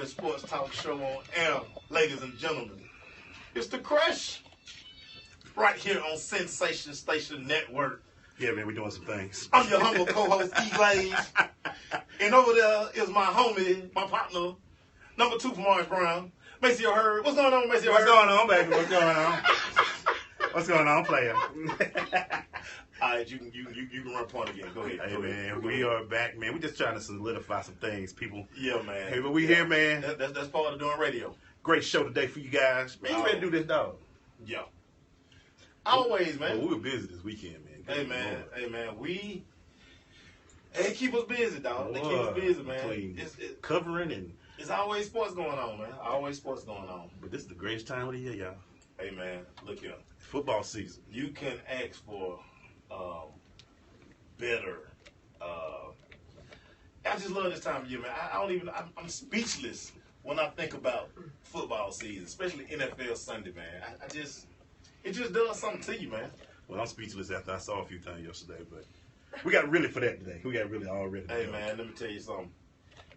sports talk show on air, ladies and gentlemen. It's The Crush, right here on Sensation Station Network. Yeah, man, we're doing some things. I'm your humble co-host, E. Glaze. And over there is my homie, my partner, number 2 from Orange Brown, Maceo Hurd. What's going on, Maceo Hurd? What's going on, baby? What's going on? What's going on, player? All right, you can run point again. Go ahead. Hey, man, we are back, man. We're just trying to solidify some things, people. Yeah, man. Hey, but we here, man. That's part of doing radio. Great show today for you guys. Man, you ready to do this, dog? Yeah. Always, man. Well, we were busy this weekend, man. Hey, man. They keep us busy, dog. They keep us busy, man. Covering and... It's always sports going on, man. Always sports going on. But this is the greatest time of the year, y'all. Hey, man, look here. Football season. You can ask for better. I just love this time of year, man. I'm speechless when I think about football season, especially NFL Sunday, man. It just does something to you, man. Well, I'm speechless after I saw a few times yesterday, but we got really for that today. We got really all ready. Hey, man, let me tell you something.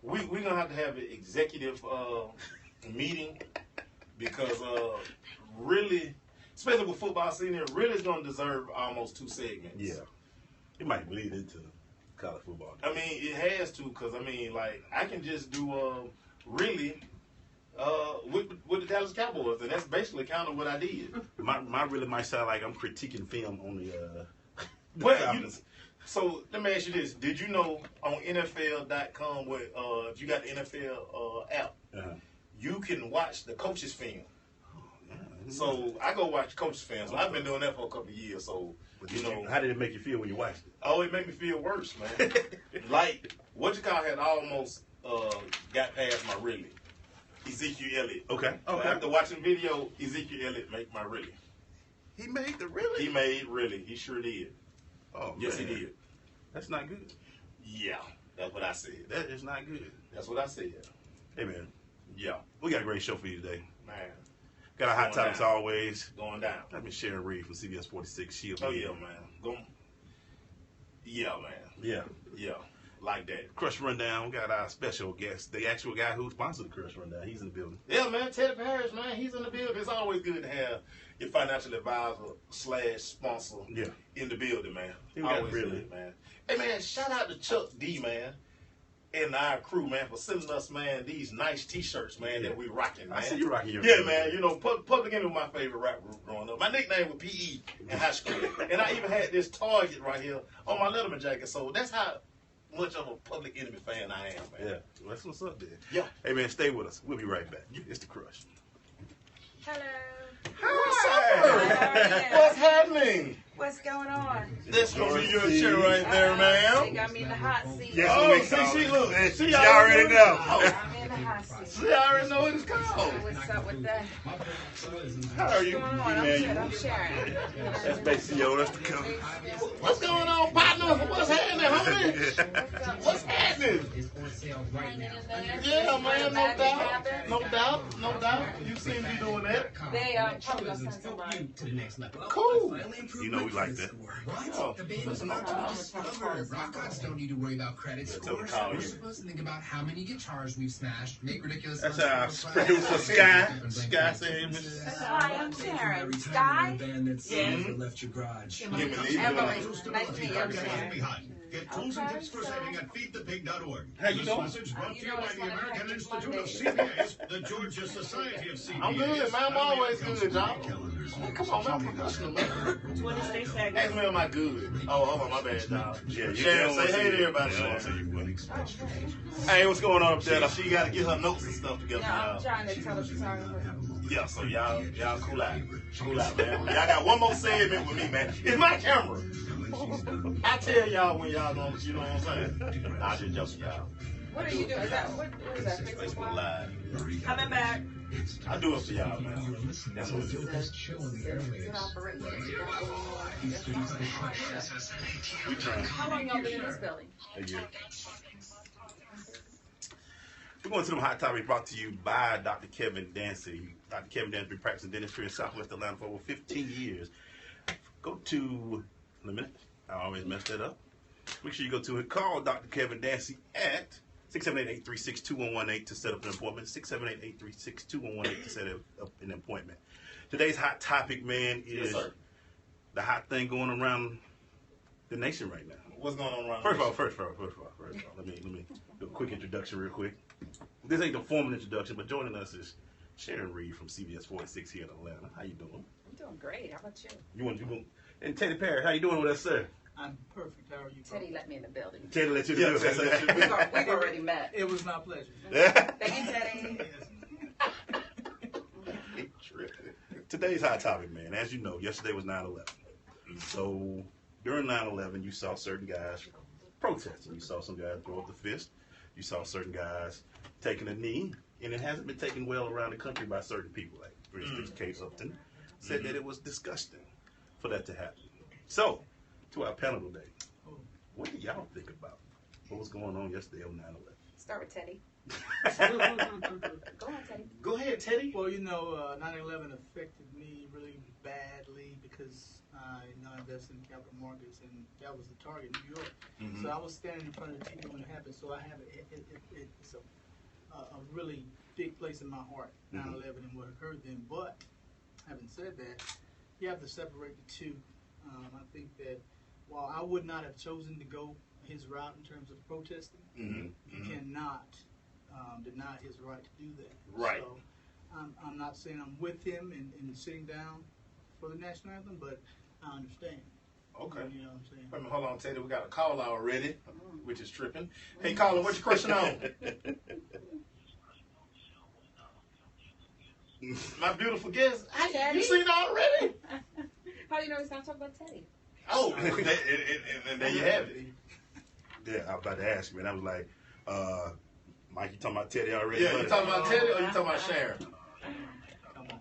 We're going to have an executive meeting because really, especially with football season, it really is going to deserve almost 2 segments. Yeah. It might bleed into college football. I mean, it has to because, I can just do really with the Dallas Cowboys, and that's basically kind of what I did. My really might sound like I'm critiquing film on the so let me ask you this. Did you know on NFL.com where if you got the NFL app, you can watch the coaches' film? So I go watch coaches' film. So I've been doing that for a couple of years. So how did it make you feel when you watched it? Oh, it made me feel worse, man. Like had almost got past my really. Ezekiel Elliott. Okay. So after watching video, Ezekiel Elliott make my really. He made the really? He made really. He sure did. Oh, yes, man. he did. That's not good. Yeah, that's what I said. That is not good. That's what I said. Hey, man. Yeah. We got a great show for you today. Man. Got our hot topics always. Going down. That means Sharon Reed from CBS 46. She'll be yeah, man. Yeah, man. Yeah. Yeah. Like that. Crush Rundown. We got our special guest, the actual guy who sponsored the Crush Rundown. He's in the building. Yeah, man. Ted Parrish, man. He's in the building. It's always good to have your financial advisor / sponsor in the building, man. Always really good, man. Hey, man, shout out to Chuck D, man, and our crew, man, for sending us, man, these nice T-shirts, man, that we rocking, man. I see you rocking your man. You know, Public Enemy was my favorite rap group growing up. My nickname was PE in high school, and I even had this Target right here on my Letterman jacket. So that's how much of a Public Enemy fan I am, man. Yeah, well, that's what's up there. Yeah. Hey, man, stay with us. We'll be right back. It's The Crush. Hello. Hi. What's happening? What's going on? This gonna be your chair right there, ma'am. They got me in the hot seat. Yes, she look. She already know. I'm in the hot seat. She already know what it's called. What's up with that? How are you? What's going on? I'm good. I'm Sharon. That's Maceo. That's the cover. What's going on, partner? What's happening, homie? What's happening? Yeah, man, no doubt. You seem to be doing that. They probably gonna send somebody. Cool. You know we like that. Oh. The band is about to discover. Rock gods don't need to worry about credit scores. We're supposed to think about how many guitars we've smashed, make ridiculous. That's our producer, Sky. Sky said, Hi, I'm Sharon. Sky? Yes. Left your garage. Emily. Nice to meet you, I'm Sharon. Get tools and tips for saving at feedthepig.org. How you doing? This message brought to you by the American Institute of CPAs, the Georgia Society of CPAs. I'm good, man. I'm always good, y'all. Come on, man. I'm professional, man. What did they say? Ask me, am I good? Oh, hold on, my bad, dog. Yeah, Sharon, say hey to everybody, Sharon. Hey, what's going on up there? She got to get her notes and stuff together, Yeah, y'all. I'm trying to tell the photographer. Yeah, so y'all cool out. Cool out, man. Y'all got one more segment with me, man. It's my camera. I tell y'all when y'all gonna, you know what I'm saying? I just joking, y'all. What are you doing? Is that, what is that? Facebook Live. Coming back. I do it for y'all, man. That's what it is. Good operation. We trying. How long y'all been in this building? A year. We're going to them hot topics brought to you by Dr. Kevin Dancy. Dr. Kevin Dancy been practicing dentistry in Southwest Atlanta for over 15 years. Go to, in a minute, I always mess that up. Make sure you go to it. Call Dr. Kevin Dancy at 678-836-2118 to set up an appointment. 678-836-2118 to set up an appointment. Today's hot topic, man, is the hot thing going around the nation right now. What's going on around? First of all, let me do a quick introduction real quick. This ain't the formal introduction, but joining us is Sharon Reed from CBS 46 here in Atlanta. How you doing? I'm doing great. How about you? And Teddy Perry, how you doing with us, sir? I'm perfect. How are you? Teddy let me in the building. Teddy let you do it. We've already met. It was my pleasure. Thank you, Teddy. Today's hot topic, man. As you know, yesterday was 9/11. So during 9/11, you saw certain guys protesting. You saw some guys throw up the fist. You saw certain guys taking a knee, and it hasn't been taken well around the country by certain people. Like, for instance, Kate Upton said that it was disgusting for that to happen. So, to our panel today, what do y'all think about what was going on yesterday on 9/11? Start with Teddy. Go on, Teddy. Go ahead, Teddy. Well, 9/11 affected me really badly because I invested in capital markets, and that was the target, New York. So I was standing in front of the TV when it happened. So I have it's a really big place in my heart, 9/11 and what occurred then. But having said that, you have to separate the two. I think that while I would not have chosen to go his route in terms of protesting, you cannot deny his right to do that. Right. So I'm not saying I'm with him in sitting down for the national anthem, but I understand. Okay. You know what I'm saying? Wait a minute, hold on, Teddy. We got a call already, which is tripping. Hey, Colin, what's your question on? My beautiful guest. Teddy? You seen it already? How do you know he's going to talk about Teddy? Oh, and there you have it. Yeah, I was about to ask you, man. I was like, Mike, you talking about Teddy already? Yeah, you talking about Teddy or you talking about Sharon? Come on.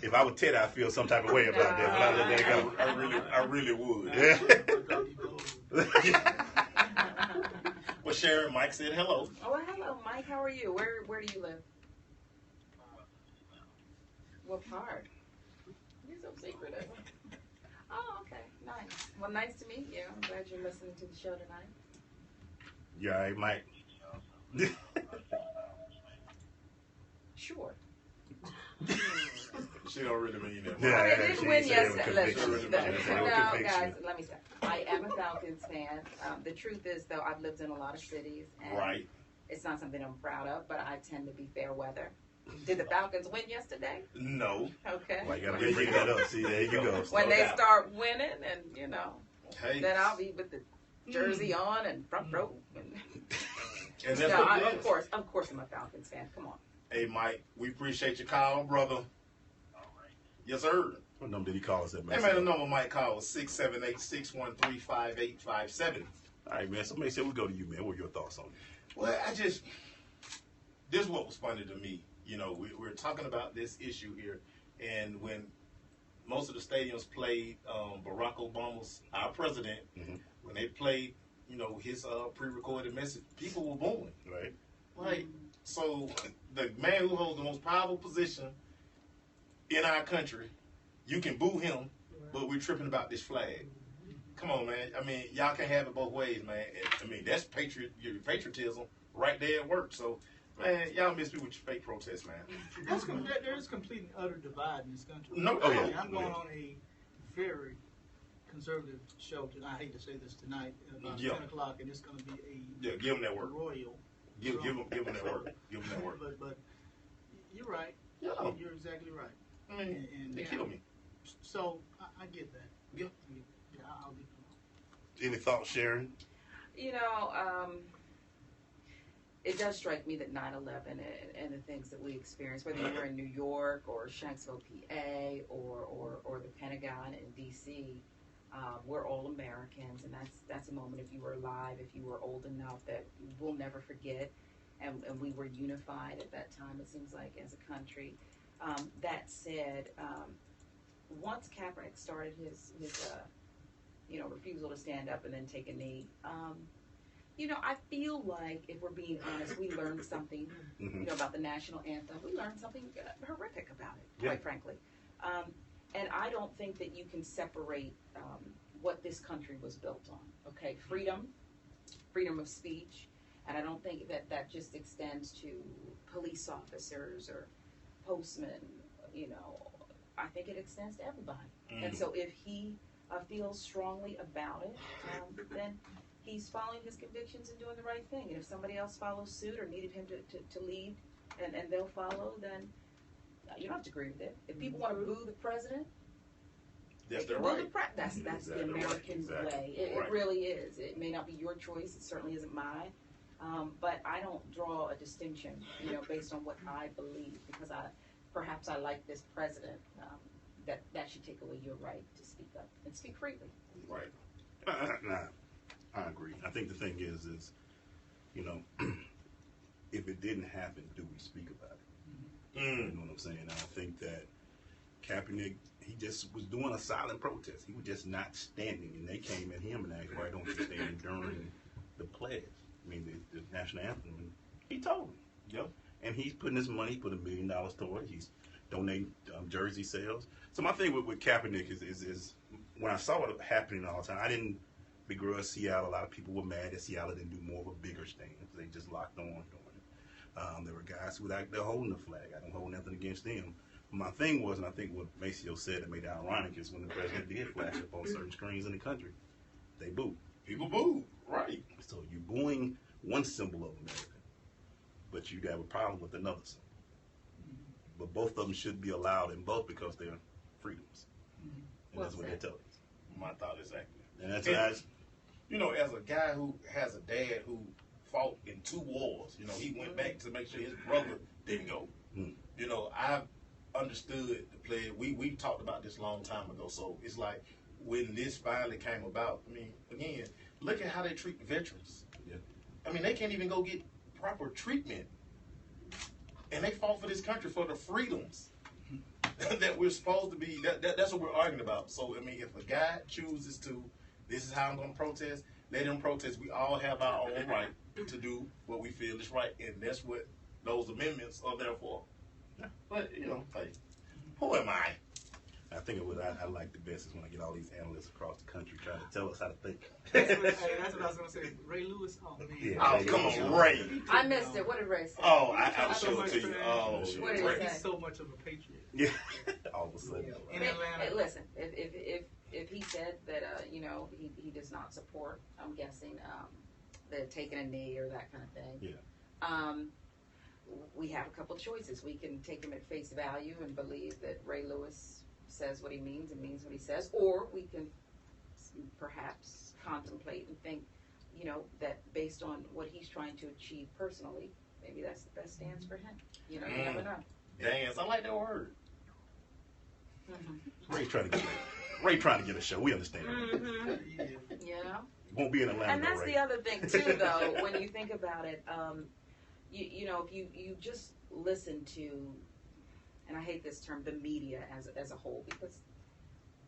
If I were Teddy, I'd feel some type of way about that, but I let that go. I really would. Well, Sharon, Mike said hello. Oh, well, hello, Mike. How are you? Where do you live? What part? You're so secretive. Oh, okay. Nice. Well, nice to meet you. I'm glad you're listening to the show tonight. You all right, Mike? Sure. She don't really mean that. Yeah, I didn't win yesterday. conviction. No, guys, let me stop. I am a Falcons fan. The truth is, though, I've lived in a lot of cities. And Right. It's not something I'm proud of, but I tend to be fair weather. Did the Falcons win yesterday? No. Okay. Well, you gotta bring that up. See, there you go. When they start winning, and Hey. then I'll be with the jersey on and front row. And that's No, what it is. of course, I'm a Falcons fan. Come on. Hey, Mike, we appreciate your call, brother. Yes, sir. What number did he call us at, man? Hey, man, the number Mike called was 678-613-5857. All right, man. So make sure we go to you, man. What are your thoughts on it? Well, this is what was funny to me. We're talking about this issue here, and when most of the stadiums played Barack Obama's, our president, when they played, his pre-recorded message, people were booing. Right. Right. So the man who holds the most powerful position in our country, you can boo him, but we're tripping about this flag. Come on, man. I mean, y'all can have it both ways, man. I mean, that's patriotism right there at work. So, man, y'all miss me with your fake protests, man. There is complete and utter divide in this country. No, oh, yeah. I'm going on a very conservative show tonight. I hate to say this tonight, about 10 o'clock, and it's going to be Yeah, give them that work. royal. Give them that work. Give them that work. But you're right. Yeah. You're exactly right. I mean, And they kill me. So I get that. Yeah. Yeah, I'll be. Any thoughts, Sharon? It does strike me that 9/11 and the things that we experienced, whether you were in New York or Shanksville, PA, or the Pentagon in D.C., we're all Americans, and that's a moment, if you were alive, if you were old enough, that we'll never forget. And we were unified at that time, it seems like, as a country. That said, once Kaepernick started his refusal to stand up and then take a knee, I feel like, if we're being honest, we learned something, about the national anthem. We learned something horrific about it, quite frankly. And I don't think that you can separate what this country was built on. Okay, freedom, freedom of speech, and I don't think that just extends to police officers or postmen. I think it extends to everybody. And so if he feels strongly about it, then he's following his convictions and doing the right thing. And if somebody else follows suit or needed him to lead, and they'll follow, then you don't have to agree with it. If people want to boo the president, that's their right. That's the American way. It really is. It may not be your choice. It certainly isn't mine. But I don't draw a distinction, based on what I believe, because perhaps I like this president. That should take away your right to speak up and speak freely. Right. I agree. I think the thing is, if it didn't happen, do we speak about it? You know what I'm saying? I think that Kaepernick, he just was doing a silent protest. He was just not standing, and they came at him and asked, why don't you stand during the pledge? I mean, the national anthem. And he told them. Yep. And he's putting his money, put $1 million toward it. He's donating jersey sales. So my thing with Kaepernick is when I saw it happening all the time, I didn't begrudge Seattle. A lot of people were mad that Seattle didn't do more of a bigger stand. They just locked on doing it. There were guys who were out there holding the flag. I don't hold nothing against them. My thing was, and I think what Maceo said that made it ironic, is when the president did flash up on certain screens in the country, they booed. People booed, right. So you're booing one symbol of America, but you have a problem with another symbol. But both of them should be allowed in both because they're freedoms. And that's what they tell us. My thought exactly. And that's as a guy who has a dad who fought in 2 wars, he went back to make sure his brother didn't go. I've understood the pledge. We talked about this a long time ago. So it's like when this finally came about, I mean, again, look at how they treat the veterans. Yeah. I mean, they can't even go get proper treatment. And they fought for this country for the freedoms that we're supposed to be. That's what we're arguing about. So, I mean, if a guy chooses to, this is how I'm going to protest, let him protest. We all have our own right to do what we feel is right. And that's what those amendments are there for. Yeah. But, hey, who am I? I think what I like the best is when I get all these analysts across the country trying to tell us how to think. That's what I was going to say. Ray Lewis. Oh, man. Yeah, Oh, come on, Ray. I missed it. What did Ray say? Oh, I'll show it to you. What did he say? He's so much of a patriot. Yeah. All of a sudden. In Atlanta. Hey, listen, if he said that he does not support, I'm guessing the taking a knee or that kind of thing. Yeah. We have a couple choices. We can take him at face value and believe that Ray Lewis says what he means and means what he says, or we can perhaps contemplate and think, that based on what he's trying to achieve personally, maybe that's the best stance for him. You never know. Dance. I like that word. Ray trying to get a show. We understand. Won't be in Atlanta. And that's Ray. the other thing too, though. When you think about it, if you just listen to, and I hate this term, the media as a whole, because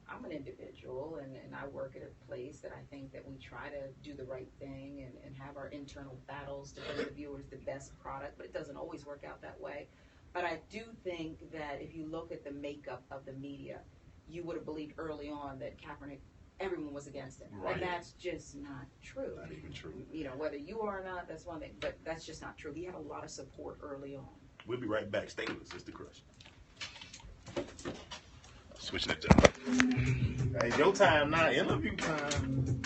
I'm an individual and I work at a place that I think that we try to do the right thing and have our internal battles to bring the viewers the best product, but it doesn't always work out that way. But I do think that if you look at the makeup of the media, you would have believed early on that Kaepernick, everyone was against him. Right. And that's just not true. Not even true. Whether you are or not, that's one thing, but that's just not true. He had a lot of support early on. We'll be right back. Stay with us. It's The Crush. Switching it down. Hey, your time now. Interview time.